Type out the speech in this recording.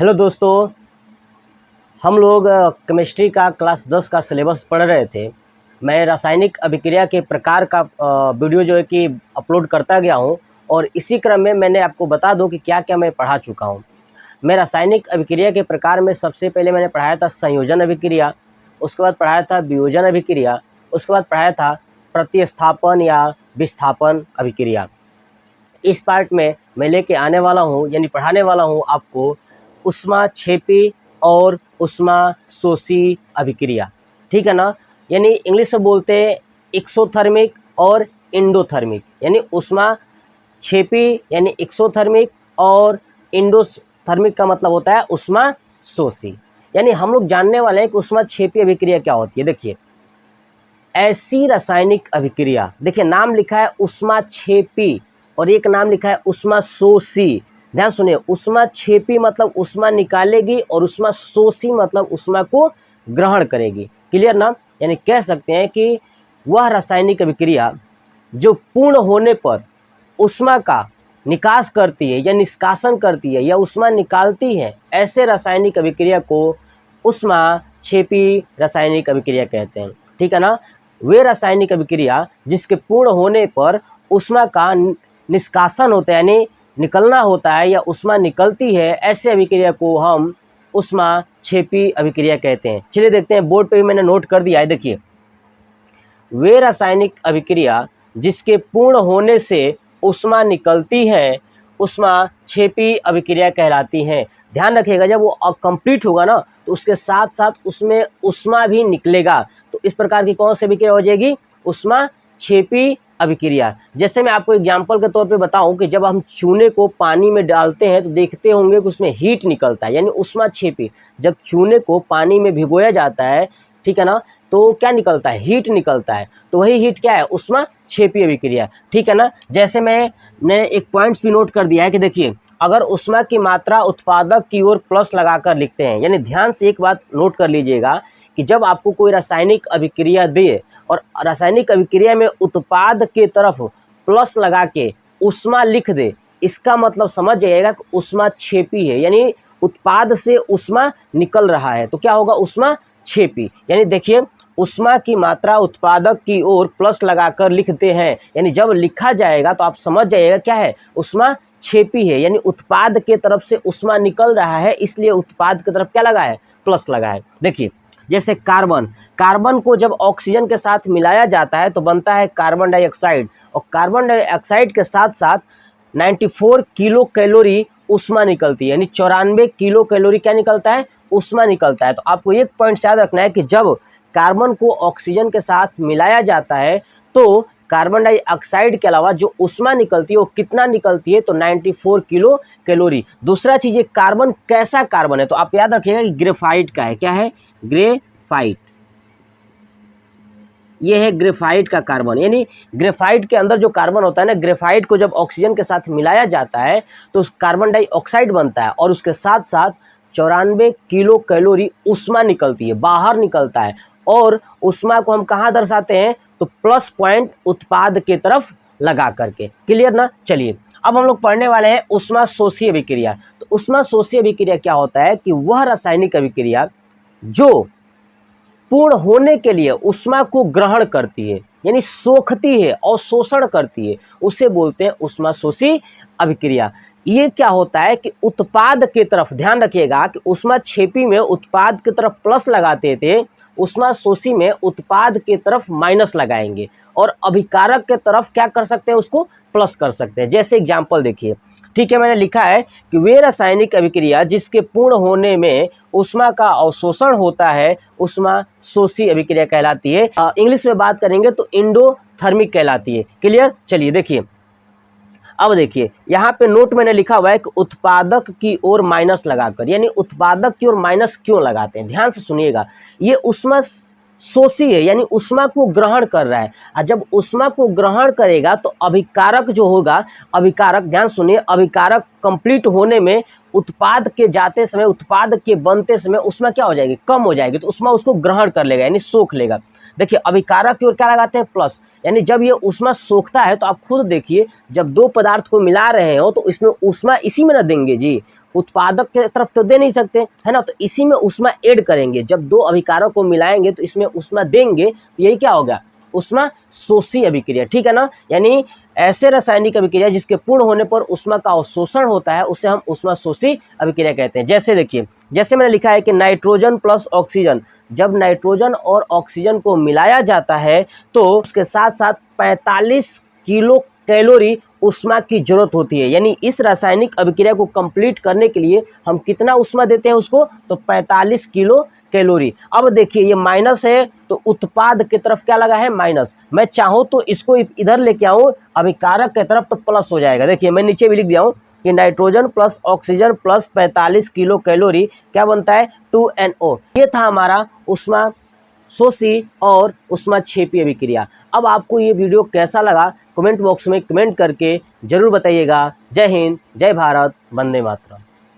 Hello दोस्तों, हम लोग केमिस्ट्री का क्लास 10 का सिलेबस पढ़ रहे थे। मैं रासायनिक अभिक्रिया के प्रकार का वीडियो जो है कि अपलोड करता गया हूं और इसी क्रम में मैंने आपको बता दूं कि क्या क्या मैं पढ़ा चुका हूं। मैं रासायनिक अभिक्रिया के प्रकार में सबसे पहले मैंने पढ़ाया था संयोजन अभिक्रिया, उसके बाद पढ़ाया था वियोजन अभिक्रिया, उसके बाद पढ़ाया था प्रतिस्थापन या विस्थापन अभिक्रिया। इस पार्ट में मैं लेके आने वाला हूँ यानी पढ़ाने वाला हूँ आपको ऊष्माक्षेपी और ऊष्माशोषी अभिक्रिया। ठीक है ना। यानी इंग्लिश में बोलते हैं एक्सोथर्मिक और इंडोथर्मिक। यानी ऊष्माक्षेपी यानी एक्सोथर्मिक और इंडोथर्मिक का मतलब होता है ऊष्माशोषी। यानी हम लोग जानने वाले हैं कि ऊष्माक्षेपी अभिक्रिया क्या होती है। देखिए, ऐसी रासायनिक अभिक्रिया, देखिए नाम लिखा है ऊष्माक्षेपी और एक नाम लिखा है ऊष्माशोषी। ध्यान सुनिए, ऊष्माक्षेपी मतलब ऊष्मा निकालेगी और ऊष्माशोषी मतलब ऊष्मा को ग्रहण करेगी। क्लियर ना। यानी कह सकते हैं कि वह रासायनिक अभिक्रिया जो पूर्ण होने पर ऊष्मा का निकास करती है या निष्कासन करती है या ऊष्मा निकालती है, ऐसे रासायनिक अभिक्रिया को ऊष्माक्षेपी रासायनिक अभिक्रिया कहते हैं। ठीक है ना। वे रासायनिक अभिक्रिया जिसके पूर्ण होने पर ऊष्मा का निष्कासन होता है यानी निकलना होता है या ऊष्मा निकलती है, ऐसे अभिक्रिया को हम ऊष्माक्षेपी अभिक्रिया कहते हैं। चलिए देखते हैं, बोर्ड पे भी मैंने नोट कर दिया है। देखिए, वे रासायनिक अभिक्रिया जिसके पूर्ण होने से ऊष्मा निकलती है ऊष्माक्षेपी अभिक्रिया कहलाती हैं। ध्यान रखिएगा, जब वो कंप्लीट होगा ना तो उसके साथ साथ उसमें ऊष्मा भी निकलेगा, तो इस प्रकार की कौन सी अभिक्रिया हो जाएगी? ऊष्माक्षेपी अभिक्रिया। जैसे मैं आपको एग्जांपल के तौर पे बताऊं कि जब हम चूने को पानी में डालते हैं तो देखते होंगे कि उसमें हीट निकलता है यानी ऊष्माक्षेपी। जब चूने को पानी में भिगोया जाता है, ठीक है ना, तो क्या निकलता है? हीट निकलता है। तो वही हीट क्या है? ऊष्माक्षेपी अभिक्रिया। ठीक है ना। जैसे मैंने एक पॉइंट्स भी नोट कर दिया है कि देखिए, अगर ऊष्मा की मात्रा उत्पादक की ओर प्लस लगाकर लिखते हैं, यानी ध्यान से एक बात नोट कर लीजिएगा कि जब आपको कोई रासायनिक अभिक्रिया दे और रासायनिक अभिक्रिया में उत्पाद के तरफ प्लस लगा के ऊष्मा लिख दे, इसका मतलब समझ जाइएगा कि ऊष्माक्षेपी है, यानी उत्पाद से ऊष्मा निकल रहा है। तो क्या होगा? ऊष्माक्षेपी। यानी देखिए, ऊष्मा की मात्रा उत्पादक की ओर प्लस लगाकर लिखते हैं, यानी जब लिखा जाएगा तो आप समझ जाइएगा क्या है? ऊष्माक्षेपी है, यानी उत्पाद के तरफ से ऊष्मा निकल रहा है, इसलिए उत्पाद की तरफ क्या लगा है? प्लस लगा है। देखिए, जैसे कार्बन को जब ऑक्सीजन के साथ मिलाया जाता है तो बनता है कार्बन डाइऑक्साइड, और कार्बन डाइऑक्साइड के साथ साथ 94 किलो कैलोरी ऊष्मा निकलती है, यानी 94 किलो कैलोरी क्या निकलता है? ऊष्मा निकलता है। तो आपको एक पॉइंट याद रखना है कि जब कार्बन को ऑक्सीजन के साथ मिलाया जाता है तो कार्बन डाइऑक्साइड के अलावा जो ऊष्मा निकलती है वो कितना निकलती है? तो 94 किलो कैलोरी। दूसरा चीज़, ये कार्बन कैसा कार्बन है? तो आप याद रखिएगा कि ग्रेफाइट का है। क्या है? ग्रेफाइट। ये है ग्रेफाइट का कार्बन। यानी ग्रेफाइट के अंदर जो कार्बन होता है ना, ग्रेफाइट को जब ऑक्सीजन के साथ मिलाया जाता है तो कार्बन डाइऑक्साइड बनता है और उसके साथ साथ 94 किलो कैलोरी ऊष्मा निकलती है, बाहर निकलता है। और ऊष्मा को हम कहाँ दर्शाते हैं? तो प्लस पॉइंट उत्पाद के तरफ लगा करके। क्लियर ना। चलिए, अब हम लोग पढ़ने वाले हैं ऊष्माशोषी अभिक्रिया। तो ऊष्माशोषी अभिक्रिया क्या होता है कि वह रासायनिक अभिक्रिया जो पूर्ण होने के लिए ऊष्मा को ग्रहण करती है, यानी सोखती है और शोषण करती है, उसे बोलते हैं ऊष्माशोषी अभिक्रिया। ये क्या होता है कि उत्पाद के तरफ, ध्यान रखिएगा कि ऊष्माक्षेपी में उत्पाद की तरफ प्लस लगाते थे, ऊष्माशोषी में उत्पाद के तरफ माइनस लगाएंगे और अभिकारक के तरफ क्या कर सकते हैं? उसको प्लस कर सकते हैं। जैसे एग्जाम्पल देखिए, ठीक है, मैंने लिखा है कि वे रासायनिक अभिक्रिया जिसके पूर्ण होने में ऊष्मा का अवशोषण होता है ऊष्माशोषी अभिक्रिया कहलाती है। इंग्लिश में बात करेंगे तो इंडोथर्मिक कहलाती है। क्लियर। चलिए देखिए, अब देखिए यहाँ पे नोट मैंने लिखा हुआ है कि उत्पादक की ओर माइनस लगाकर, यानी उत्पादक की ओर माइनस क्यों लगाते हैं? ध्यान से सुनिएगा, ये ऊष्माशोषी है यानी ऊष्मा को ग्रहण कर रहा है, और जब ऊष्मा को ग्रहण करेगा तो अभिकारक जो होगा, अभिकारक, ध्यान सुनिए, अभिकारक कंप्लीट होने में उत्पाद के जाते समय, उत्पाद के बनते समय ऊष्मा क्या हो जाएगी? कम हो जाएगी। तो ऊष्मा उसको ग्रहण कर लेगा यानी सोख लेगा। देखिए, अभिकारक की ओर क्या लगाते हैं? प्लस। यानी जब ये ऊष्मा सोखता है तो आप खुद देखिए, जब दो पदार्थ को मिला रहे हो तो इसमें ऊष्मा इसी में ना देंगे जी, उत्पादक के तरफ तो दे नहीं सकते, है ना। तो इसी में ऊष्मा ऐड करेंगे, जब दो अभिकारक को मिलाएंगे तो इसमें ऊष्मा देंगे, तो यही क्या हो गया, ऊष्मा शोषी अभिक्रिया, ठीक है ना। यानी ऐसे रासायनिक अभिक्रिया जिसके पूर्ण होने पर ऊष्मा का अवशोषण होता है उसे हम ऊष्मा शोषी अभिक्रिया कहते हैं। जैसे देखिए, जैसे मैंने लिखा है कि नाइट्रोजन प्लस ऑक्सीजन, जब नाइट्रोजन और ऑक्सीजन को मिलाया जाता है तो उसके साथ साथ 45 किलो कैलोरी ऊष्मा की जरूरत होती है। यानी इस रासायनिक अभिक्रिया को कंप्लीट करने के लिए हम कितना ऊष्मा देते हैं उसको, तो 45 किलो कैलोरी। अब देखिए ये माइनस है तो उत्पाद की तरफ क्या लगा है, माइनस। मैं चाहूँ तो इसको इधर लेके आऊँ अभिकारक की तरफ तो प्लस हो जाएगा। देखिए मैं नीचे भी लिख दिया हूँ कि nitrogen plus oxygen plus 45 kilo calorie क्या बनता है, 2NO। ये था हमारा ऊष्मा शोषी और ऊष्माक्षेपी अभिक्रिया। अब आपको ये वीडियो कैसा लगा कमेंट बॉक्स में कमेंट करके जरूर बताइएगा। जय हिंद, जय भारत, वंदे मातरम।